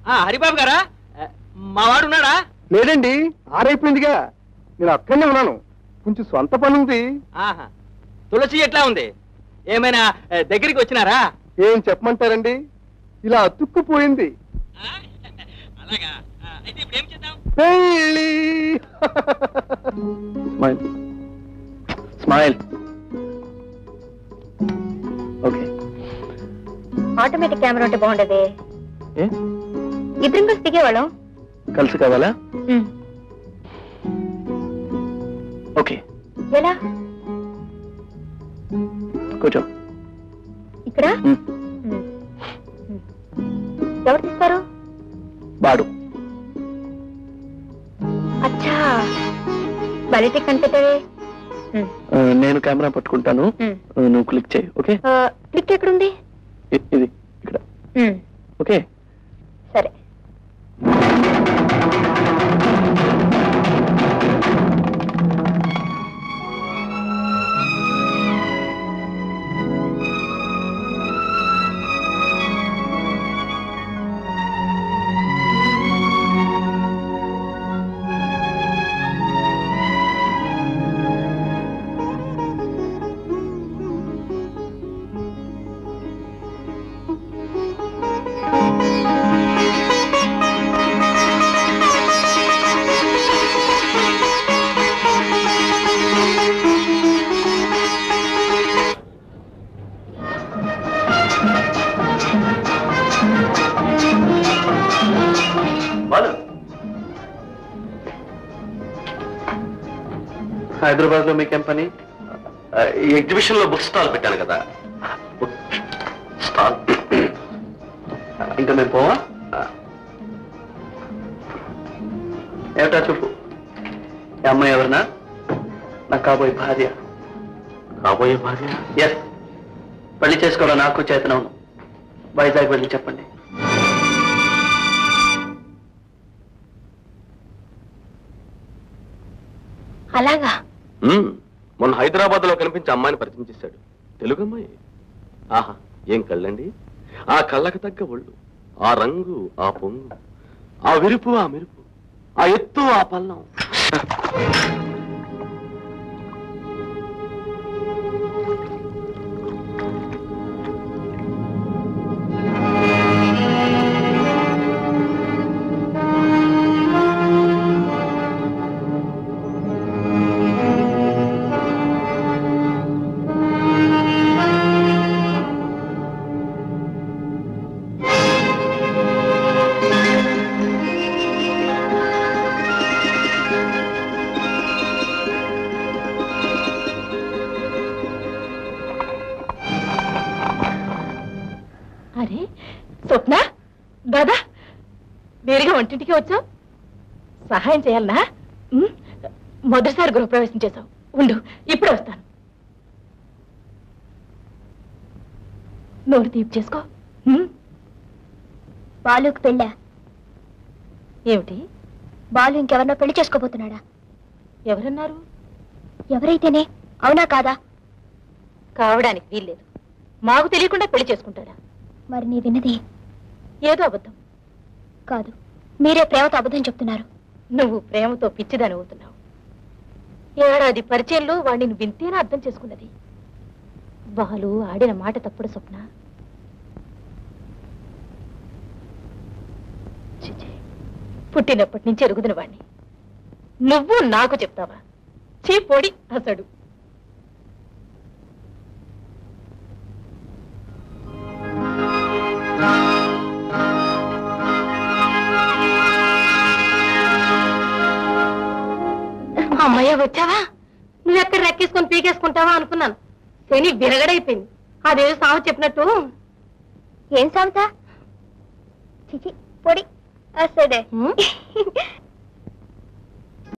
హరిబాబు గారా? మా వాడు ఉన్నాడా? లేదండి, ఆరైపోయిందిగా. నేను అక్కడనే ఉన్నాను, కొంచెం సొంత పని ఉంది. తులసి ఎట్లా ఉంది? ఏమైనా దగ్గరికి వచ్చినారా? ఏం చెప్పమంటారండి, ఇలా అతుక్కుపోయింది. అలాగా? అయితే ఇప్పుడు ఏం చేద్దాం? పెళ్ళి. Smile smile. Okay. Automatic camera ఉంటే బాగుండేది. ఇద్దరం కలిసి దిగేవాళ్ళం. కలిసి కావాలా? ఓకే. ఎలా? కూర్చో. ఇక్కడ ఎవరు తీస్తారు? వాడు. అచ్చా, బయట కనిపెట్టావే. నేను కెమెరా పట్టుకుంటాను, నువ్వు క్లిక్ చేయి. ఓకే? క్లిక్ ఎక్కడుంది? ఇది ఇక్కడ. ఓకే సరే. హైదరాబాద్ లో మీకేం పని? ఈ ఎగ్జిబిషన్ లో బుక్ స్టాల్ పెట్టాను కదా, స్టాల్. ఇంకా మేము పోవా? ఏమిటా చెప్పు. ఈ అమ్మాయి ఎవరన్నా? నాకు కాబోయే భార్య. కాబోయే భార్య? ఎస్. పెళ్లి చేసుకోవాలా నాకు చేతనం. వైజాగ్ వెళ్ళి చెప్పండి. అలాగా? మొన్న హైదరాబాద్ లో కనిపించి అమ్మాయిని పరిచయం చేశాడు. తెలుగు అమ్మాయి. ఆహా, ఏం కళ్ళండి! ఆ కళ్ళకు తగ్గ ఒళ్ళు, ఆ రంగు, ఆ పొంగు, ఆ విరుపు, ఆ మెరుపు, ఆ ఎత్తు, ఆ పల్లం. అరే స్వప్న, దాదా నేరుగా వంటింటికి వచ్చావు. సహాయం చేయాలనా? మొదటిసారి గృహప్రవేశం చేశావు. ఉండు, ఇప్పుడే వస్తాను. నోరు తీపి చేసుకో. బాలుకి పెళ్ళా? ఏమిటి? బాలు ఇంకెవరినో పెళ్లి చేసుకోబోతున్నాడా? ఎవరన్నారు? ఎవరైతేనే, అవునా కాదా? కావడానికి వీల్లేదు. మాకు తెలియకుండా పెళ్లి చేసుకుంటాడా? మరి నీ విన్నది ఏదో అబద్ధం కాదు, మీరే ప్రేమతో అబద్ధం చెప్తున్నారు. నువ్వు ప్రేమతో పిచ్చిదాని అవుతున్నావు. ఏడాది పరిచయంలో వాడిని వింతేనా అర్థం చేసుకున్నది. బాలు ఆడిన మాట తప్పుడు స్వప్న. పుట్టినప్పటి నుంచి ఎరుగుదిన వాణ్ణి నువ్వు నాకు చెప్తావా? చీపోడి అసడు. అమ్మయ్య, వచ్చావా? నువ్వెక్కడ రెక్కేసుకొని పీకేసుకుంటావా అనుకున్నాను. శని విరగడైపోయింది. అదేదో సామెత చెప్పినట్టు. ఏం సామెత? చిచి పొడి అసడే.